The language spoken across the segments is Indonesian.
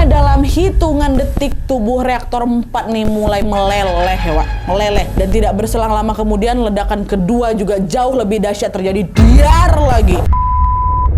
dimana dalam hitungan detik tubuh reaktor 4 nih mulai meleleh ya Wak, meleleh, dan tidak berselang lama kemudian ledakan kedua juga jauh lebih dahsyat terjadi, diar lagi.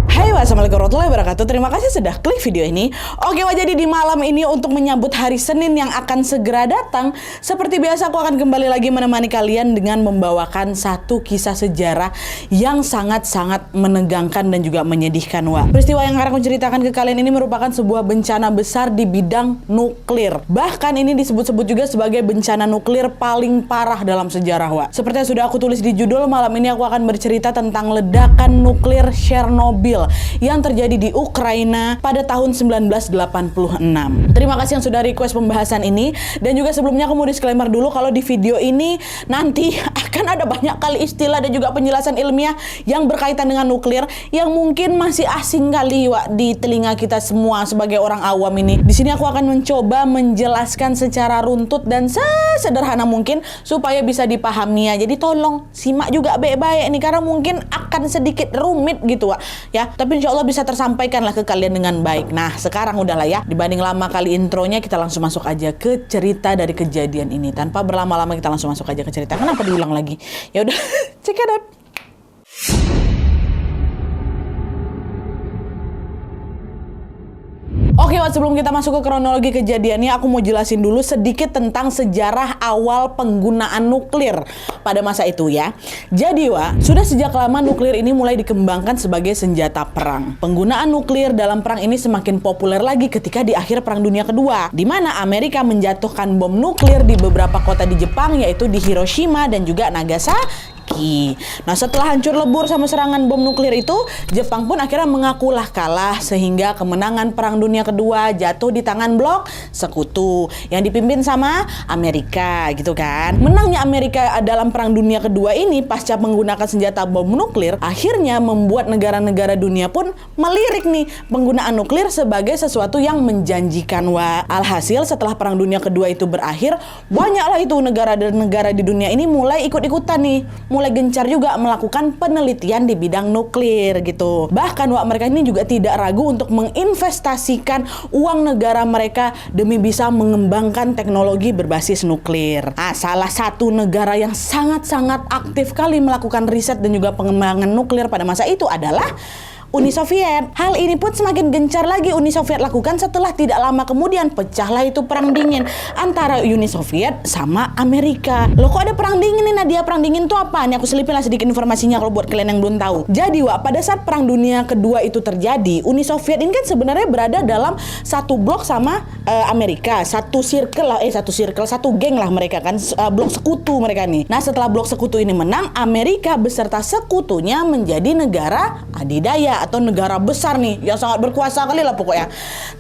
Hai, wassalamualaikum warahmatullahi wabarakatuh. Terima kasih sudah klik video ini. Oke Wak, jadi di malam ini untuk menyambut hari Senin yang akan segera datang, seperti biasa aku akan kembali lagi menemani kalian dengan membawakan satu kisah sejarah yang sangat-sangat menegangkan dan juga menyedihkan Wak. Peristiwa yang akan aku ceritakan ke kalian ini merupakan sebuah bencana besar di bidang nuklir. Bahkan ini disebut-sebut juga sebagai bencana nuklir paling parah dalam sejarah Wak. Seperti yang sudah aku tulis di judul, malam ini aku akan bercerita tentang ledakan nuklir Chernobyl yang terjadi di Ukraina pada tahun 1986. Terima kasih yang sudah request pembahasan ini, dan juga sebelumnya aku mau disclaimer dulu kalau di video ini nanti akan ada banyak kali istilah dan juga penjelasan ilmiah yang berkaitan dengan nuklir yang mungkin masih asing kali Wak di telinga kita semua sebagai orang awam ini. Di sini aku akan mencoba menjelaskan secara runtut dan sesederhana mungkin supaya bisa dipahami ya. Jadi tolong simak juga baik-baik nih karena mungkin akan sedikit rumit gitu Wak ya. Tapi insya Allah bisa tersampaikan lah ke kalian dengan baik. Nah sekarang udahlah ya, dibanding lama kali intronya, kita langsung masuk aja ke cerita dari kejadian ini. Tanpa berlama-lama kita langsung masuk aja ke cerita. Kenapa diulang lagi? Ya udah, check it out. Oke Wak, sebelum kita masuk ke kronologi kejadiannya, aku mau jelasin dulu sedikit tentang sejarah awal penggunaan nuklir pada masa itu ya. Jadi Wak, sudah sejak lama nuklir ini mulai dikembangkan sebagai senjata perang. Penggunaan nuklir dalam perang ini semakin populer lagi ketika di akhir Perang Dunia Kedua, di mana Amerika menjatuhkan bom nuklir di beberapa kota di Jepang, yaitu di Hiroshima dan juga Nagasaki. Nah setelah hancur lebur sama serangan bom nuklir itu, Jepang pun akhirnya mengakulah kalah, sehingga kemenangan Perang Dunia Kedua jatuh di tangan blok sekutu yang dipimpin sama Amerika gitu kan. Menangnya Amerika dalam Perang Dunia Kedua ini pasca menggunakan senjata bom nuklir akhirnya membuat negara-negara dunia pun melirik nih penggunaan nuklir sebagai sesuatu yang menjanjikan Wak. Alhasil setelah Perang Dunia Kedua itu berakhir, banyaklah itu negara dan negara di dunia ini mulai ikut-ikutan nih, mulai gencar juga melakukan penelitian di bidang nuklir gitu. Bahkan Wak, mereka ini juga tidak ragu untuk menginvestasikan uang negara mereka demi bisa mengembangkan teknologi berbasis nuklir. Nah, salah satu negara yang sangat-sangat aktif kali melakukan riset dan juga pengembangan nuklir pada masa itu adalah Uni Soviet. Hal ini pun semakin gencar lagi Uni Soviet lakukan setelah tidak lama kemudian pecahlah itu perang dingin antara Uni Soviet sama Amerika. Loh kok ada perang dingin nih Nadia? Perang dingin itu apa? Nih aku selipin lah sedikit informasinya kalau buat kalian yang belum tahu. Jadi Wak, pada saat Perang Dunia Kedua itu terjadi, Uni Soviet ini kan sebenarnya berada dalam satu blok sama Amerika, satu geng lah mereka kan, blok sekutu mereka nih. Nah setelah blok sekutu ini menang, Amerika beserta sekutunya menjadi negara adidaya atau negara besar nih yang sangat berkuasa kali lah pokoknya.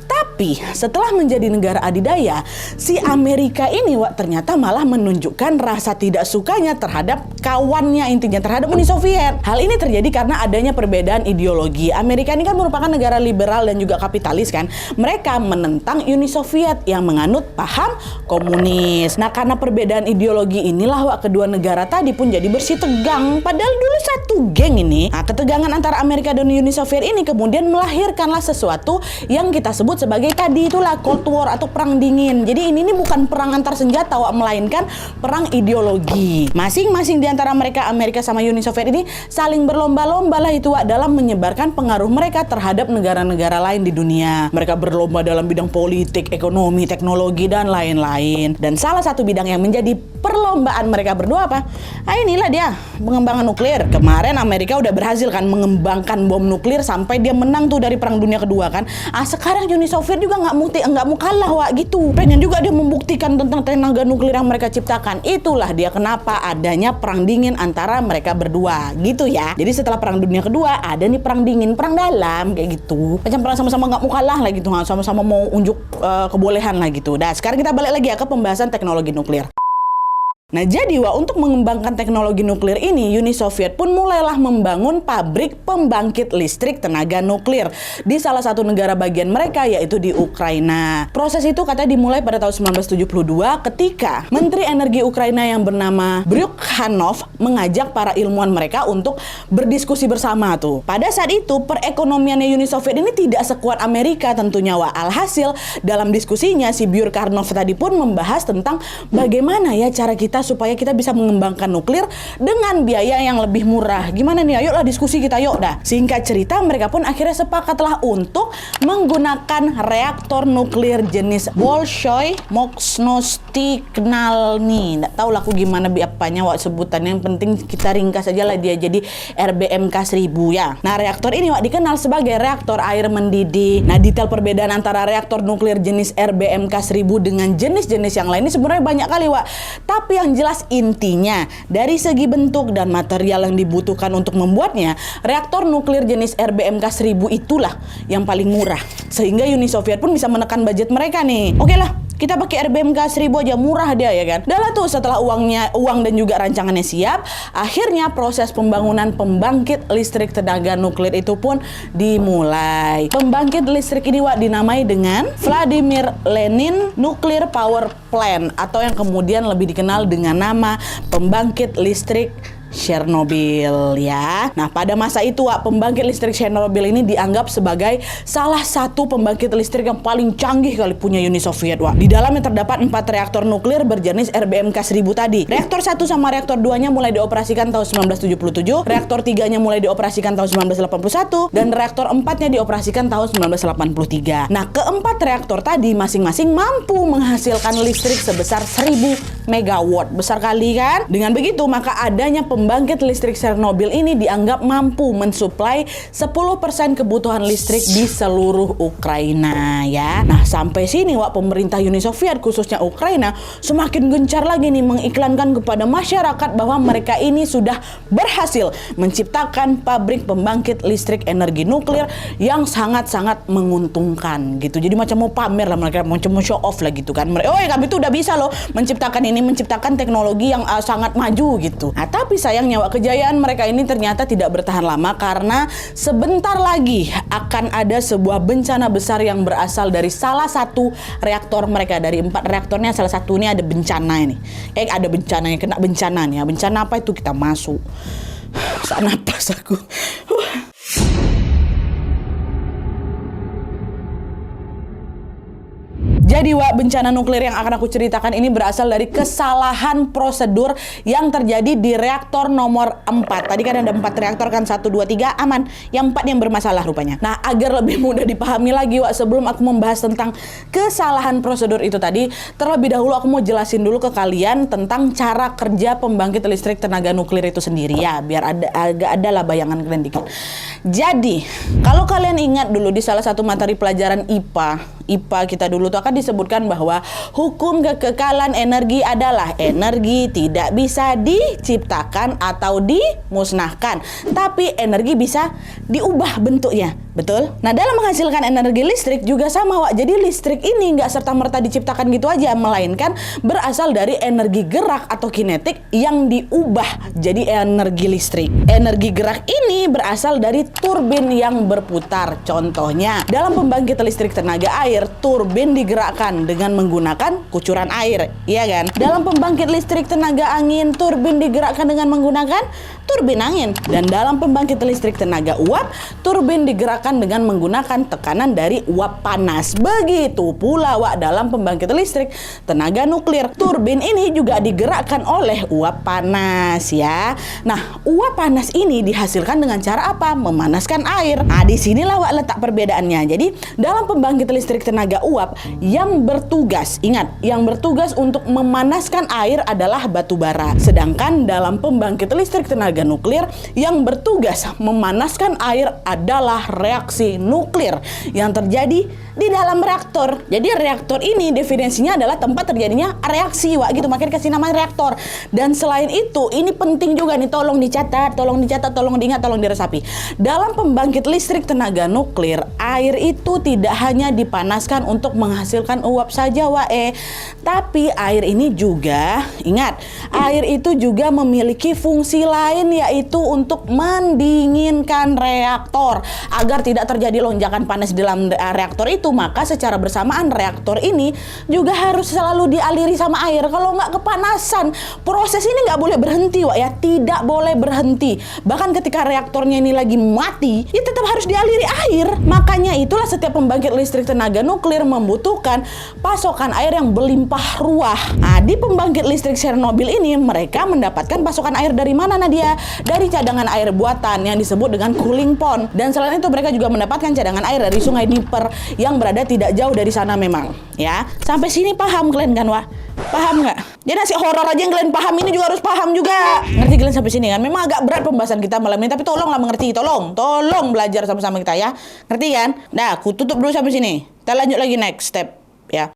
Tapi setelah menjadi negara adidaya, si Amerika ini Wak ternyata malah menunjukkan rasa tidak sukanya terhadap kawannya, intinya terhadap Uni Soviet. Hal ini terjadi karena adanya perbedaan ideologi. Amerika ini kan merupakan negara liberal dan juga kapitalis kan. Mereka menentang Uni Soviet yang menganut paham komunis. Nah karena perbedaan ideologi inilah Wak, kedua negara tadi pun jadi bersih tegang. Padahal dulu satu geng ini. Nah ketegangan antara Amerika dan Uni Soviet ini kemudian melahirkanlah sesuatu yang kita sebut sebagai tadi itulah Cold War atau perang dingin. Jadi ini bukan perang antar senjata Wak, melainkan perang ideologi. Masing-masing di antara mereka, Amerika sama Uni Soviet ini saling berlomba-lomba lah itu Wak dalam menyebarkan pengaruh mereka terhadap negara-negara lain di dunia. Mereka berlomba dalam bidang politik, ekonomi, teknologi dan lain-lain. Dan salah satu bidang yang menjadi perlombaan mereka berdua apa? Nah inilah dia, pengembangan nuklir. Kemarin Amerika udah berhasil kan mengembangkan bom nuklir sampai dia menang tuh dari Perang Dunia Kedua kan. Sekarang Uni Soviet juga nggak mau kalah Wak gitu. Pengen juga dia membuktikan tentang tenaga nuklir yang mereka ciptakan. Itulah dia kenapa adanya perang dingin antara mereka berdua gitu ya. Jadi setelah Perang Dunia Kedua ada nih perang dingin, perang dalam kayak gitu. Macam perang sama-sama nggak mau kalah lah gitu, sama-sama mau unjuk kebolehan lah gitu. Nah sekarang kita balik lagi ya ke pembahasan teknologi nuklir. Nah jadi untuk mengembangkan teknologi nuklir ini, Uni Soviet pun mulailah membangun pabrik pembangkit listrik tenaga nuklir di salah satu negara bagian mereka, yaitu di Ukraina. Proses itu katanya dimulai pada tahun 1972 ketika Menteri Energi Ukraina yang bernama Bryukhanov mengajak para ilmuwan mereka untuk berdiskusi bersama tuh. Pada saat itu perekonomiannya Uni Soviet ini tidak sekuat Amerika tentunya, Wak. Alhasil dalam diskusinya si Bryukhanov tadi pun membahas tentang bagaimana ya cara kita supaya kita bisa mengembangkan nuklir dengan biaya yang lebih murah. Gimana nih? Ayolah diskusi kita yuk dah. Singkat cerita, mereka pun akhirnya sepakatlah untuk menggunakan reaktor nuklir jenis Bolshoi Moksnostiknalny. Nggak tahu lah aku gimana apanya Wak sebutannya. Yang penting kita ringkas aja lah dia jadi RBMK 1000 ya. Nah reaktor ini Wak dikenal sebagai reaktor air mendidih. Nah detail perbedaan antara reaktor nuklir jenis RBMK 1000 dengan jenis-jenis yang lain ini sebenarnya banyak kali Wak. Tapi yang jelas intinya dari segi bentuk dan material yang dibutuhkan untuk membuatnya, reaktor nuklir jenis RBMK 1000 itulah yang paling murah. Sehingga Uni Soviet pun bisa menekan budget mereka nih. Oke lah, kita pakai RBMK 1000 aja, murah dia ya kan. Dah lah tuh setelah uang dan juga rancangannya siap, akhirnya proses pembangunan pembangkit listrik tenaga nuklir itu pun dimulai. Pembangkit listrik ini Wak dinamai dengan Vladimir Lenin Nuclear Power Plant atau yang kemudian lebih dikenal dengan nama pembangkit listrik Chernobyl ya. Nah pada masa itu Wak, pembangkit listrik Chernobyl ini dianggap sebagai salah satu pembangkit listrik yang paling canggih kali punya Uni Soviet Wak. Di dalamnya terdapat 4 reaktor nuklir berjenis RBMK 1000 tadi. Reaktor 1 sama reaktor 2-nya mulai dioperasikan tahun 1977, reaktor 3-nya mulai dioperasikan tahun 1981, dan reaktor 4-nya dioperasikan tahun 1983. Nah keempat reaktor tadi masing-masing mampu menghasilkan listrik sebesar 1000 megawatt. Besar kali kan? Dengan begitu maka adanya pembangkit listrik Chernobyl ini dianggap mampu mensuplai 10% kebutuhan listrik di seluruh Ukraina ya. Nah sampai sini Wak, pemerintah Uni Soviet khususnya Ukraina semakin gencar lagi nih mengiklankan kepada masyarakat bahwa mereka ini sudah berhasil menciptakan pabrik pembangkit listrik energi nuklir yang sangat-sangat menguntungkan gitu. Jadi macam mau pamer lah mereka, macam mau show off lah gitu kan. Oh ya kami tuh udah bisa loh menciptakan teknologi yang sangat maju gitu. Nah tapi sayangnya Wak, kejayaan mereka ini ternyata tidak bertahan lama karena sebentar lagi akan ada sebuah bencana besar yang berasal dari salah satu reaktor mereka. Dari 4 reaktornya salah satu ini ada bencana ini. Ada bencananya, kena bencana nih. Bencana apa itu kita masuk. Sak napas aku. Jadi Wak, bencana nuklir yang akan aku ceritakan ini berasal dari kesalahan prosedur yang terjadi di reaktor nomor 4. Tadi kan ada 4 reaktor kan, 1, 2, 3 aman. Yang 4 yang bermasalah rupanya. Nah agar lebih mudah dipahami lagi Wak, sebelum aku membahas tentang kesalahan prosedur itu tadi, terlebih dahulu aku mau jelasin dulu ke kalian tentang cara kerja pembangkit listrik tenaga nuklir itu sendiri ya, biar ada lah bayangan kalian dikit. Jadi kalau kalian ingat dulu di salah satu materi pelajaran IPA kita dulu tuh akan disebutkan bahwa hukum kekekalan energi adalah energi tidak bisa diciptakan atau dimusnahkan, tapi energi bisa diubah bentuknya. Betul? Nah dalam menghasilkan energi listrik juga sama Wak. Jadi listrik ini nggak serta-merta diciptakan gitu aja, melainkan berasal dari energi gerak atau kinetik yang diubah jadi energi listrik. Energi gerak ini berasal dari turbin yang berputar. Contohnya dalam pembangkit listrik tenaga air, turbin digerakkan dengan menggunakan kucuran air, iya kan? Dalam pembangkit listrik tenaga angin, turbin digerakkan dengan menggunakan turbin angin. Dan dalam pembangkit listrik tenaga uap, turbin digerakkan dengan menggunakan tekanan dari uap panas. Begitu pula Wak dalam pembangkit listrik tenaga nuklir, turbin ini juga digerakkan oleh uap panas ya. Nah uap panas ini dihasilkan dengan cara apa? Memanaskan air. Nah disinilah Wak letak perbedaannya. Jadi dalam pembangkit listrik tenaga uap, yang bertugas, ingat, yang bertugas untuk memanaskan air adalah batu bara. Sedangkan dalam pembangkit listrik tenaga nuklir, yang bertugas memanaskan air adalah reaksi nuklir yang terjadi di dalam reaktor. Jadi reaktor ini definisinya adalah tempat terjadinya reaksi, Wak, gitu. Makanya kasih nama reaktor. Dan selain itu, ini penting juga nih, tolong dicatat, tolong diingat, tolong diresapi. Dalam pembangkit listrik tenaga nuklir, air itu tidak hanya dipanaskan untuk menghasilkan uap saja, Wak, tapi air ini juga, ingat, air itu juga memiliki fungsi lain, yaitu untuk mendinginkan reaktor. Agar tidak terjadi lonjakan panas di dalam reaktor itu, maka secara bersamaan reaktor ini juga harus selalu dialiri sama air. Kalau nggak kepanasan, proses ini nggak boleh berhenti, Wak, ya, tidak boleh berhenti. Bahkan ketika reaktornya ini lagi mati, ya tetap harus dialiri air. Makanya itulah setiap pembangkit listrik tenaga nuklir membutuhkan pasokan air yang berlimpah ruah. Nah, di pembangkit listrik Chernobyl ini mereka mendapatkan pasokan air dari mana, Nadia? Dari cadangan air buatan yang disebut dengan cooling pond. Dan selain itu mereka juga mendapatkan cadangan air dari sungai Dnieper yang berada tidak jauh dari sana memang. Ya, sampai sini paham kalian kan, Wah? Paham nggak? Jadi nasi horor aja yang kalian paham, ini juga harus paham juga. Ngerti kalian sampai sini kan? Memang agak berat pembahasan kita malam ini, tapi tolonglah mengerti, tolong belajar sama-sama kita ya. Ngerti kan? Nah, aku tutup dulu sampai sini. Kita lanjut lagi next step ya.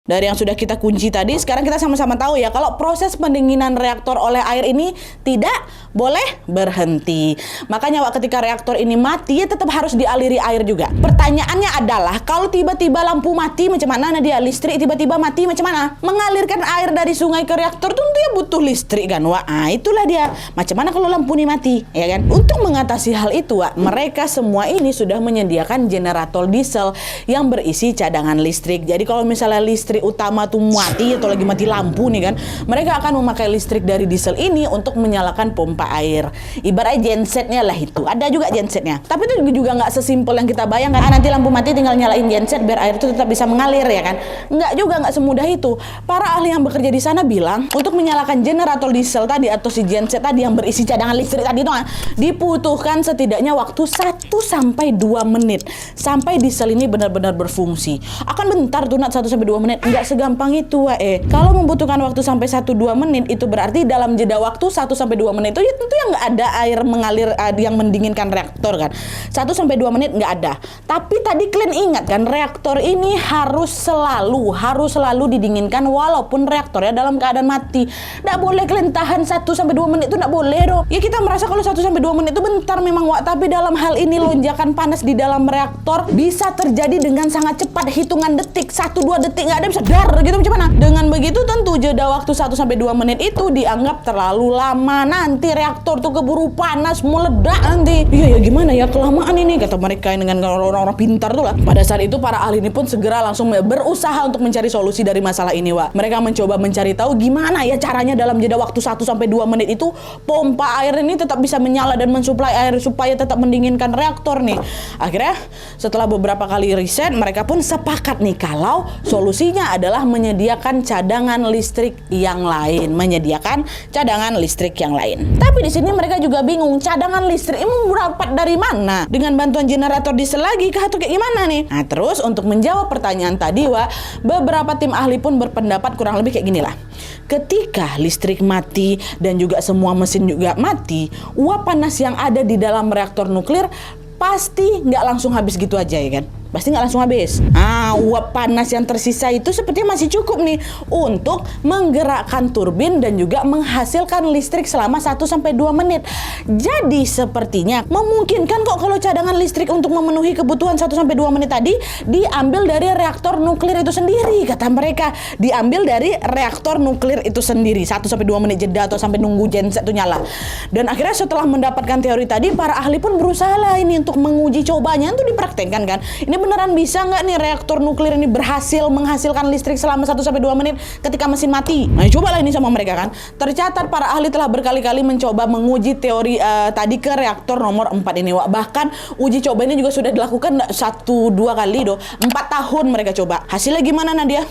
Dari yang sudah kita kunci tadi, sekarang kita sama-sama tahu ya kalau proses pendinginan reaktor oleh air ini tidak boleh berhenti. Makanya Wak, ketika reaktor ini mati, ya tetap harus dialiri air juga. Pertanyaannya adalah, kalau tiba-tiba lampu mati, macam mana Nadia? Listrik tiba-tiba mati, macam mana? Mengalirkan air dari sungai ke reaktor tentu ya butuh listrik kan, Wak. Nah, itulah dia. Macam mana kalau lampu ini mati, ya kan? Untuk mengatasi hal itu, Wak, mereka semua ini sudah menyediakan generator diesel yang berisi cadangan listrik. Jadi kalau misalnya listrik utama tuh mati atau lagi mati lampu nih kan, mereka akan memakai listrik dari diesel ini untuk menyalakan pompa air. Ibaratnya gensetnya lah itu. Ada juga gensetnya. Tapi itu juga nggak sesimpel yang kita bayangkan. Nanti lampu mati tinggal nyalain genset biar air itu tetap bisa mengalir ya kan? Nggak juga, nggak semudah itu. Para ahli yang bekerja di sana bilang untuk menyalakan generator diesel tadi atau si genset tadi yang berisi cadangan listrik tadi itu dibutuhkan setidaknya waktu 1 sampai 2 menit sampai diesel ini benar-benar berfungsi. Akan bentar tuh 1 sampai 2 menit. Nggak segampang itu, Kalau membutuhkan waktu sampai 1-2 menit, itu berarti dalam jeda waktu 1-2 menit itu ya tentu yang nggak ada air mengalir yang mendinginkan reaktor kan. 1-2 menit nggak ada. Tapi tadi kalian ingat kan, reaktor ini harus selalu didinginkan walaupun reaktornya dalam keadaan mati. Nggak boleh kalian tahan 1-2 menit, itu nggak boleh dong. Ya kita merasa kalau 1-2 menit itu bentar memang, Wak. Tapi dalam hal ini lonjakan panas di dalam reaktor bisa terjadi dengan sangat cepat, hitungan detik, 1-2 detik nggak ada bisa dar gitu, macam mana? Dengan begitu tentu jeda waktu 1-2 menit itu dianggap terlalu lama. Nanti reaktor tuh keburu panas, meledak nanti. Iya ya gimana ya, kelamaan ini, kata mereka dengan orang-orang pintar tuh lah. Pada saat itu para ahli ini pun segera langsung berusaha untuk mencari solusi dari masalah ini, Wak. Mereka mencoba mencari tahu gimana ya caranya dalam jeda waktu 1-2 menit itu pompa air ini tetap bisa menyala dan mensuplai air supaya tetap mendinginkan reaktor nih. Akhirnya setelah beberapa kali riset, mereka pun sepakat nih kalau solusinya adalah menyediakan cadangan listrik yang lain, Tapi di sini mereka juga bingung, cadangan listrik ini dapat dari mana? Dengan bantuan generator diesel lagi kah atau kayak gimana nih? Nah, terus untuk menjawab pertanyaan tadi, Wak, beberapa tim ahli pun berpendapat kurang lebih kayak ginilah. Ketika listrik mati dan juga semua mesin juga mati, uap panas yang ada di dalam reaktor nuklir pasti nggak langsung habis gitu aja ya kan? Pasti nggak langsung habis. Uap panas yang tersisa itu sepertinya masih cukup nih untuk menggerakkan turbin dan juga menghasilkan listrik selama 1-2 menit. Jadi sepertinya memungkinkan kok kalau cadangan listrik untuk memenuhi kebutuhan 1-2 menit tadi diambil dari reaktor nuklir itu sendiri, kata mereka. Diambil dari reaktor nuklir itu sendiri, 1-2 menit jeda atau sampai nunggu genset itu nyala. Dan akhirnya setelah mendapatkan teori tadi, para ahli pun berusaha lah ini untuk menguji cobanya, itu dipraktekkan kan. Ini beneran bisa nggak nih reaktor nuklir ini berhasil menghasilkan listrik selama 1-2 menit ketika mesin mati? Nah, cobalah ini sama mereka kan. Tercatat para ahli telah berkali-kali mencoba menguji teori tadi ke reaktor nomor 4 ini, Wak. Bahkan uji coba ini juga sudah dilakukan 1-2 kali 4 tahun mereka coba. Hasilnya gimana, Nadia?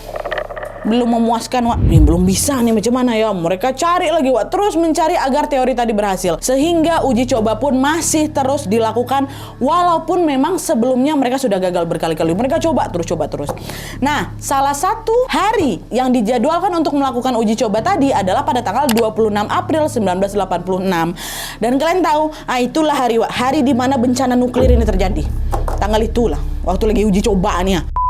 belum memuaskan, Wak. Ini belum bisa nih, macam mana ya? Mereka cari lagi, Wak. Terus mencari agar teori tadi berhasil. Sehingga uji coba pun masih terus dilakukan walaupun memang sebelumnya mereka sudah gagal berkali-kali. Mereka coba terus. Nah, salah satu hari yang dijadwalkan untuk melakukan uji coba tadi adalah pada tanggal 26 April 1986. Dan kalian tahu, itulah hari, Wak, hari di mana bencana nuklir ini terjadi. Tanggal itulah, waktu lagi uji cobaannya.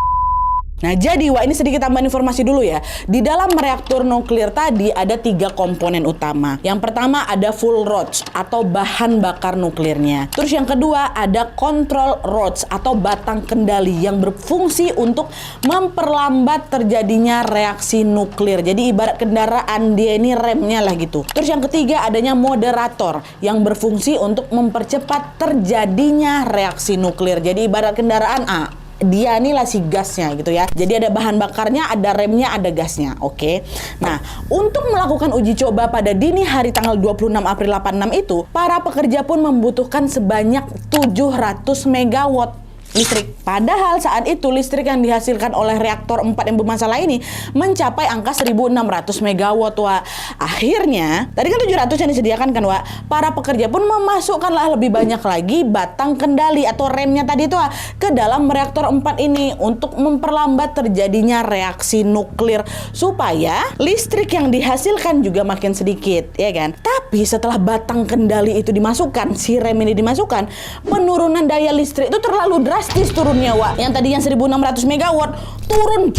Nah, jadi Wak, ini sedikit tambahan informasi dulu ya. Di dalam reaktor nuklir tadi ada 3 komponen utama. Yang pertama ada fuel rods atau bahan bakar nuklirnya. Terus yang kedua ada control rods atau batang kendali yang berfungsi untuk memperlambat terjadinya reaksi nuklir. Jadi ibarat kendaraan, dia ini remnya lah gitu. Terus yang ketiga adanya moderator yang berfungsi untuk mempercepat terjadinya reaksi nuklir. Jadi ibarat kendaraan, dia ini lah si gasnya gitu ya. Jadi ada bahan bakarnya, ada remnya, ada gasnya. Oke. Nah, untuk melakukan uji coba pada dini hari tanggal 26 April 86 itu, para pekerja pun membutuhkan sebanyak 700 megawatt listrik. Padahal saat itu listrik yang dihasilkan oleh reaktor 4 yang bermasalah ini mencapai angka 1.600 megawatt, Wak. Akhirnya, tadi kan 700 yang disediakan kan, Wak. Para pekerja pun memasukkanlah lebih banyak lagi batang kendali atau remnya tadi itu, Wak, ke dalam reaktor 4 ini untuk memperlambat terjadinya reaksi nuklir supaya listrik yang dihasilkan juga makin sedikit, ya kan? Tapi setelah batang kendali itu dimasukkan, si rem ini dimasukkan, penurunan daya listrik itu terlalu drastis turunnya, Wak. Yang tadinya 1.600 megawatt turun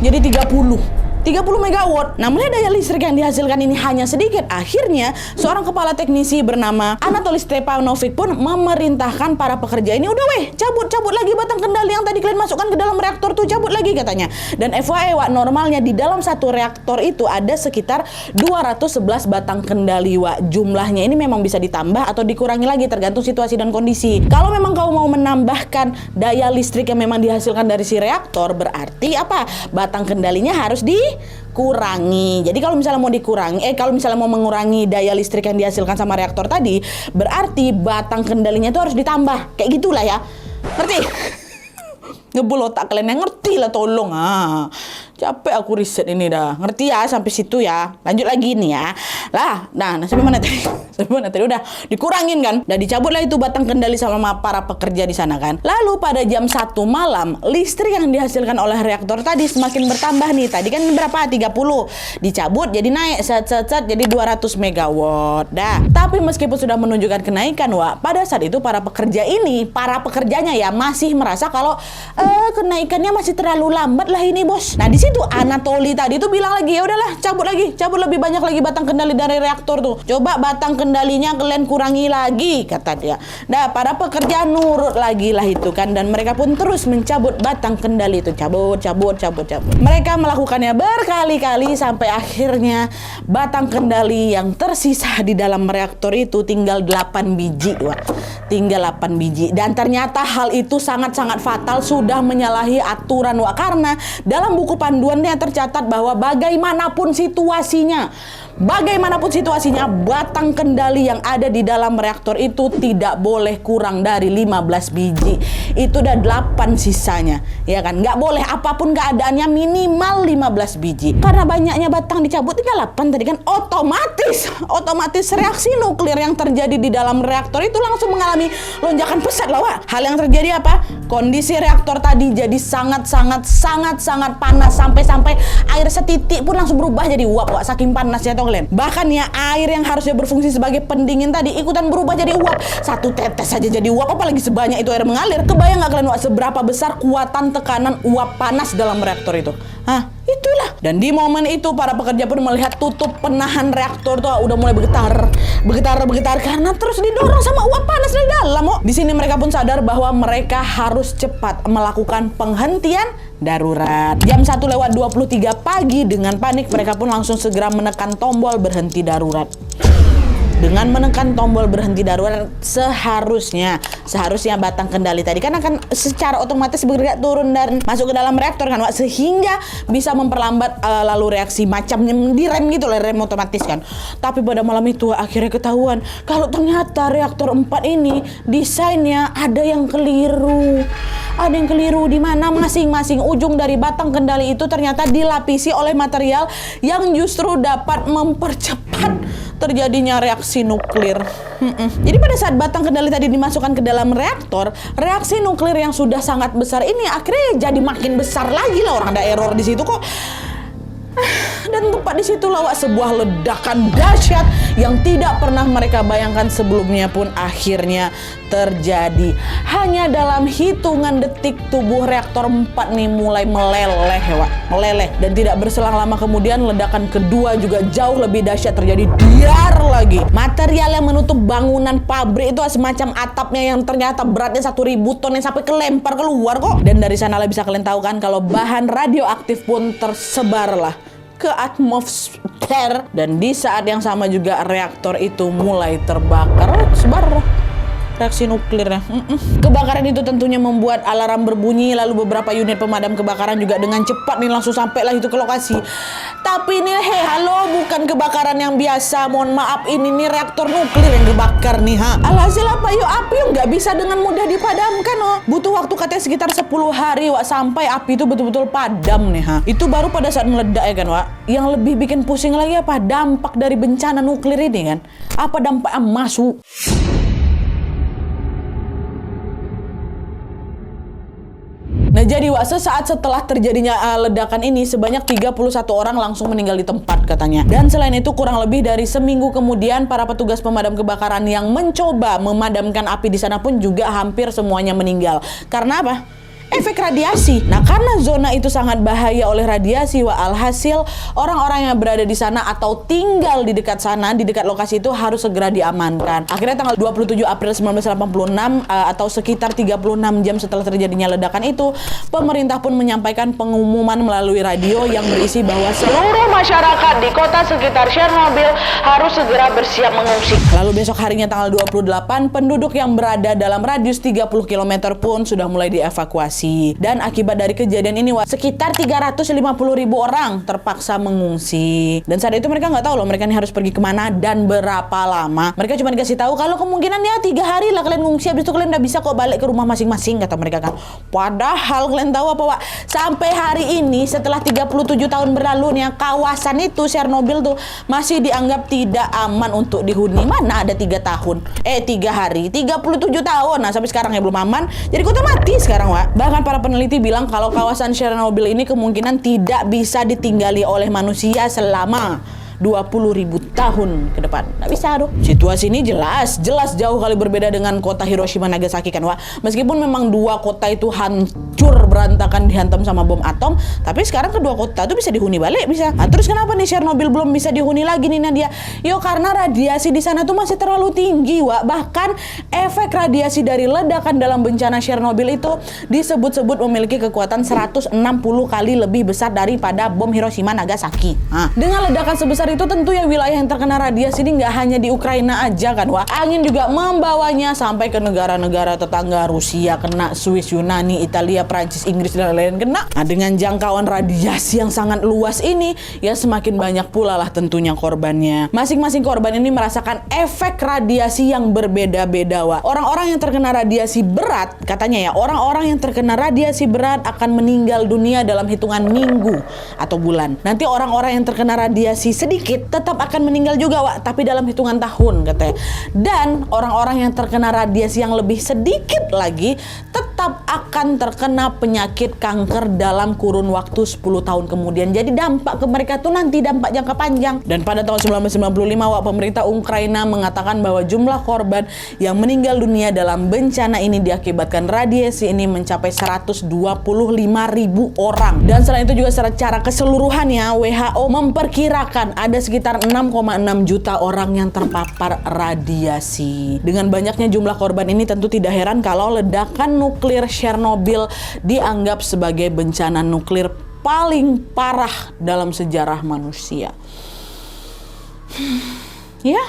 jadi 30 megawatt. Namun daya listrik yang dihasilkan ini hanya sedikit. Akhirnya seorang kepala teknisi bernama Anatoly Stepanovic pun memerintahkan para pekerja ini, udah cabut lagi batang kendali yang tadi kalian masukkan ke dalam reaktor tuh, cabut lagi katanya. Dan FYI, Wak, normalnya di dalam satu reaktor itu ada sekitar 211 batang kendali, Wak. Jumlahnya ini memang bisa ditambah atau dikurangi lagi tergantung situasi dan kondisi. Kalau memang kau mau menambahkan daya listrik yang memang dihasilkan dari si reaktor, berarti apa? Batang kendalinya harus dikurangi. Jadi kalau misalnya mau mengurangi daya listrik yang dihasilkan sama reaktor tadi, berarti batang kendalinya itu harus ditambah. Kayak gitulah ya. Ngerti? Ngebul otak kalian yang ngerti lah, tolong. Capek aku riset ini dah. Ngerti ya sampai situ ya. Lanjut lagi nih ya. Nah, sampai mana tadi? Udah dikurangin kan? Dan dicabutlah itu batang kendali sama para pekerja di sana kan. Lalu pada jam 1 malam, listrik yang dihasilkan oleh reaktor tadi semakin bertambah nih. Tadi kan berapa? 30. Dicabut jadi naik set jadi 200 megawatt. Dah. Tapi meskipun sudah menunjukkan kenaikan, Wak, pada saat itu para pekerjanya ya masih merasa kalau kenaikannya masih terlalu lambat lah ini, Bos. Nah, di situ Anatoly tadi tuh bilang lagi, ya udahlah, cabut lebih banyak lagi batang kendali dari reaktor tuh. Coba batang kendalinya kalian kurangi lagi, kata dia. Nah, para pekerja nurut lagi lah itu kan, dan mereka pun terus mencabut batang kendali itu, cabut. Mereka melakukannya berkali-kali sampai akhirnya batang kendali yang tersisa di dalam reaktor itu tinggal 8 biji, Wak. Tinggal 8 biji. Dan ternyata hal itu sangat-sangat fatal, sudah menyalahi aturan, Wak, karena dalam buku panduannya tercatat bahwa bagaimanapun situasinya, batang kendali yang ada di dalam reaktor itu tidak boleh kurang dari 15 biji. Itu udah 8 sisanya, ya kan? Nggak boleh apapun keadaannya minimal 15 biji. Karena banyaknya batang dicabut tinggal 8 tadi kan, otomatis reaksi nuklir yang terjadi di dalam reaktor itu langsung mengalami lonjakan pesat lah, Wak. Hal yang terjadi apa? Kondisi reaktor tadi jadi sangat panas sampai air setitik pun langsung berubah jadi uap, Wak, saking panasnya tuh kalian. Bahkan ya air yang harusnya berfungsi sebagai pendingin tadi ikutan berubah jadi uap. Satu tetes saja jadi uap, apalagi sebanyak itu air mengalir. Kebayang nggak kalian, Wak, seberapa besar kuatan tekanan uap panas dalam reaktor itu? Itulah. Dan di momen itu para pekerja pun melihat tutup penahan reaktor tuh udah mulai bergetar karena terus didorong sama uap panas dari dalam, Di sini mereka pun sadar bahwa mereka harus cepat melakukan penghentian darurat. Jam 1:23 pagi dengan panik mereka pun langsung segera menekan tombol berhenti darurat. Dengan menekan tombol berhenti darurat seharusnya batang kendali tadi kan akan secara otomatis bergerak turun dan masuk ke dalam reaktor kan, Wak, sehingga bisa memperlambat lalu reaksi macam direm gitu lah, rem otomatis kan. Tapi pada malam itu akhirnya ketahuan kalau ternyata reaktor 4 ini desainnya ada yang keliru. Ada yang keliru di mana masing-masing ujung dari batang kendali itu ternyata dilapisi oleh material yang justru dapat mempercepat terjadinya reaksi nuklir. Jadi pada saat batang kendali tadi dimasukkan ke dalam reaktor, reaksi nuklir yang sudah sangat besar ini akhirnya jadi makin besar lagi lah, orang ada error di situ kok. Dan tepat di situ Wak, sebuah ledakan dahsyat yang tidak pernah mereka bayangkan sebelumnya pun akhirnya terjadi. Hanya dalam hitungan detik tubuh reaktor 4 nih mulai meleleh, Wak, meleleh. Dan tidak berselang lama kemudian ledakan kedua juga jauh lebih dahsyat terjadi. Diar lagi. Material yang menutup bangunan pabrik itu semacam atapnya yang ternyata beratnya 1.000 ton yang sampai kelempar keluar kok. Dan dari sanalah bisa kalian tahu kan kalau bahan radioaktif pun tersebar lah ke atmosfer, dan di saat yang sama juga reaktor itu mulai terbakar, sebar reaksi nuklirnya. Kebakaran itu tentunya membuat alarm berbunyi, lalu beberapa unit pemadam kebakaran juga dengan cepat nih langsung sampailah itu ke lokasi. Tapi ini halo, bukan kebakaran yang biasa, mohon maaf, ini nih reaktor nuklir yang kebakar nih, Alhasil apa yuk, api yuk nggak bisa dengan mudah dipadamkan, butuh waktu katanya sekitar 10 hari, Wak, sampai api itu betul-betul padam nih, Itu baru pada saat meledak ya kan, Wak. Yang lebih bikin pusing lagi apa dampak dari bencana nuklir ini kan, apa dampaknya masuk. Nah jadi Wak, sesaat setelah terjadinya ledakan ini sebanyak 31 orang langsung meninggal di tempat katanya. Dan selain itu kurang lebih dari seminggu kemudian para petugas pemadam kebakaran yang mencoba memadamkan api di sana pun juga hampir semuanya meninggal. Karena apa? Efek radiasi. Nah karena zona itu sangat bahaya oleh radiasi, Wak, alhasil orang-orang yang berada di sana atau tinggal di dekat sana, di dekat lokasi itu harus segera diamankan. Akhirnya tanggal 27 April 1986 atau sekitar 36 jam setelah terjadinya ledakan itu, pemerintah pun menyampaikan pengumuman melalui radio yang berisi bahwa seluruh masyarakat di kota sekitar Chernobyl harus segera bersiap mengungsi. Lalu besok harinya tanggal 28, penduduk yang berada dalam radius 30 km pun sudah mulai dievakuasi. Dan akibat dari kejadian ini, Wak, sekitar 350.000 orang terpaksa mengungsi. Dan saat itu mereka nggak tahu loh mereka ini harus pergi kemana dan berapa lama. Mereka cuma dikasih tahu kalau kemungkinan ya 3 hari lah kalian ngungsi, habis itu kalian udah bisa kok balik ke rumah masing-masing, kata mereka kan. Padahal kalian tahu apa, Wak? Sampai hari ini setelah 37 tahun berlalu nih, kawasan itu Chernobyl tuh masih dianggap tidak aman untuk dihuni. Mana ada 3 tahun? 3 hari, 37 tahun. Nah sampai sekarang ya belum aman. Jadi kota mati sekarang, Wak. Bahkan para peneliti bilang kalau kawasan Chernobyl ini kemungkinan tidak bisa ditinggali oleh manusia selama 20.000 tahun ke depan. Nggak bisa aduh. Situasi ini jelas jauh kali berbeda dengan kota Hiroshima Nagasaki kan, Wak. Meskipun memang dua kota itu hancur berantakan dihantam sama bom atom, tapi sekarang kedua kota itu bisa dihuni balik bisa. Nah, terus kenapa nih Chernobyl belum bisa dihuni lagi nih Nadia? Yo karena radiasi di sana tuh masih terlalu tinggi, Wak. Bahkan efek radiasi dari ledakan dalam bencana Chernobyl itu disebut-sebut memiliki kekuatan 160 kali lebih besar daripada bom Hiroshima Nagasaki. Nah, dengan ledakan sebesar itu tentu ya wilayah yang terkena radiasi ini nggak hanya di Ukraina aja kan, Wak. Angin juga membawanya sampai ke negara-negara tetangga, Rusia kena, Swiss, Yunani, Italia, Prancis, Inggris dan lain-lain kena. Nah, dengan jangkauan radiasi yang sangat luas ini ya semakin banyak pula lah tentunya korbannya. Masing-masing korban ini merasakan efek radiasi yang berbeda-beda, Wak. Orang-orang yang terkena radiasi berat, katanya ya, orang-orang yang terkena radiasi berat akan meninggal dunia dalam hitungan minggu atau bulan. Nanti orang-orang yang terkena radiasi sedikit tetap akan meninggal juga, Wak, tapi dalam hitungan tahun katanya. Dan orang-orang yang terkena radiasi yang lebih sedikit lagi tetap akan terkena penyakit kanker dalam kurun waktu 10 tahun kemudian. Jadi dampak ke mereka tuh nanti dampak jangka panjang. Dan pada tahun 1995, Wak, pemerintah Ukraina mengatakan bahwa jumlah korban yang meninggal dunia dalam bencana ini diakibatkan radiasi ini mencapai 125.000 orang. Dan selain itu juga secara keseluruhannya WHO memperkirakan ada sekitar 6,6 juta orang yang terpapar radiasi. Dengan banyaknya jumlah korban ini tentu tidak heran kalau ledakan nuklir Chernobyl dianggap sebagai bencana nuklir paling parah dalam sejarah manusia. Ya.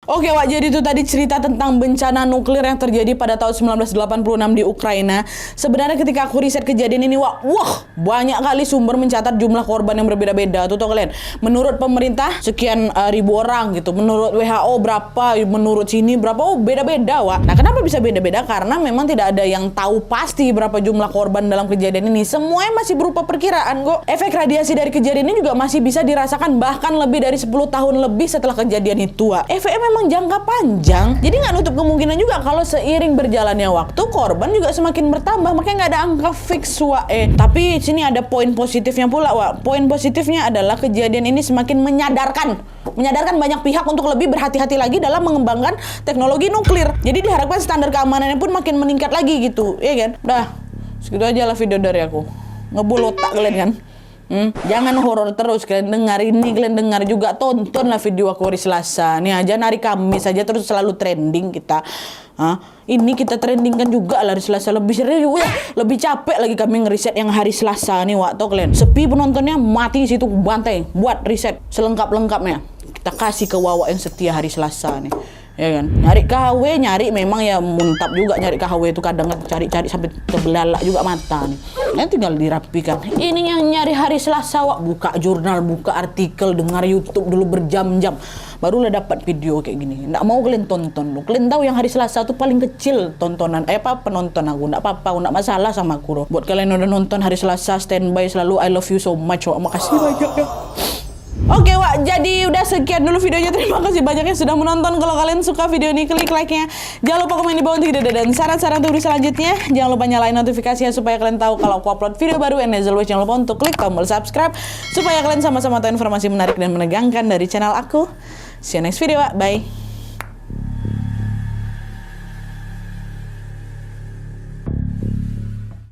Oke Wak, jadi itu tadi cerita tentang bencana nuklir yang terjadi pada tahun 1986 di Ukraina. Sebenarnya ketika aku riset kejadian ini Wak, wah banyak kali sumber mencatat jumlah korban yang berbeda-beda. Tuh kalian, menurut pemerintah sekian ribu orang gitu, menurut WHO berapa, menurut sini berapa, oh beda-beda Wak. Nah kenapa bisa beda-beda? Karena memang tidak ada yang tahu pasti berapa jumlah korban dalam kejadian ini. Semuanya masih berupa perkiraan kok. Efek radiasi dari kejadian ini juga masih bisa dirasakan bahkan lebih dari 10 tahun lebih setelah kejadian itu Wak. Efeknya memang jangka panjang, jadi nggak nutup kemungkinan juga kalau seiring berjalannya waktu korban juga semakin bertambah, makanya nggak ada angka fix Wak. Tapi sini ada poin positifnya pula Wak. Poin positifnya adalah kejadian ini semakin menyadarkan banyak pihak untuk lebih berhati-hati lagi dalam mengembangkan teknologi nuklir. Jadi diharapkan standar keamanannya pun makin meningkat lagi gitu, ya kan? Dah, segitu aja lah video dari aku. Ngebul otak kalian kan? Jangan horor terus, kalian dengar ini, kalian dengar juga, tontonlah video aku hari Selasa. Nih aja hari Kamis saja terus selalu trending kita. Ini kita trendingkan juga lah hari Selasa, lebih serius, lebih capek lagi kami ngeriset yang hari Selasa nih waktu kalian. Sepi penontonnya, mati di situ bantai, buat riset selengkap-lengkapnya. Kita kasih ke Wawa yang setia hari Selasa nih. Ya kan, nyari KW, nyari memang ya muntap juga nyari KW itu, kadang cari-cari sampai terbelalak juga mata nih. Tinggal dirapikan. Ini yang nyari hari Selasa Wak, buka jurnal, buka artikel, dengar YouTube dulu berjam-jam, barulah dapat video kayak gini. Nggak mau kalian tonton loh. Kalian tahu yang hari Selasa tuh paling kecil tontonan, penonton aku. Nggak apa-apa, nggak masalah sama aku loh. Buat kalian udah nonton hari Selasa, standby selalu, I love you so much Wak. Makasih banyak ya. Oke Wak, jadi udah sekian dulu videonya. Terima kasih banyak yang sudah menonton. Kalau kalian suka video ini, klik like-nya. Jangan lupa komen di bawah untuk ide dan saran-saran untuk video selanjutnya. Jangan lupa nyalain notifikasinya supaya kalian tahu kalau aku upload video baru. And as always, jangan lupa untuk klik tombol subscribe supaya kalian sama-sama tahu informasi menarik dan menegangkan dari channel aku. See you next video Wak, bye.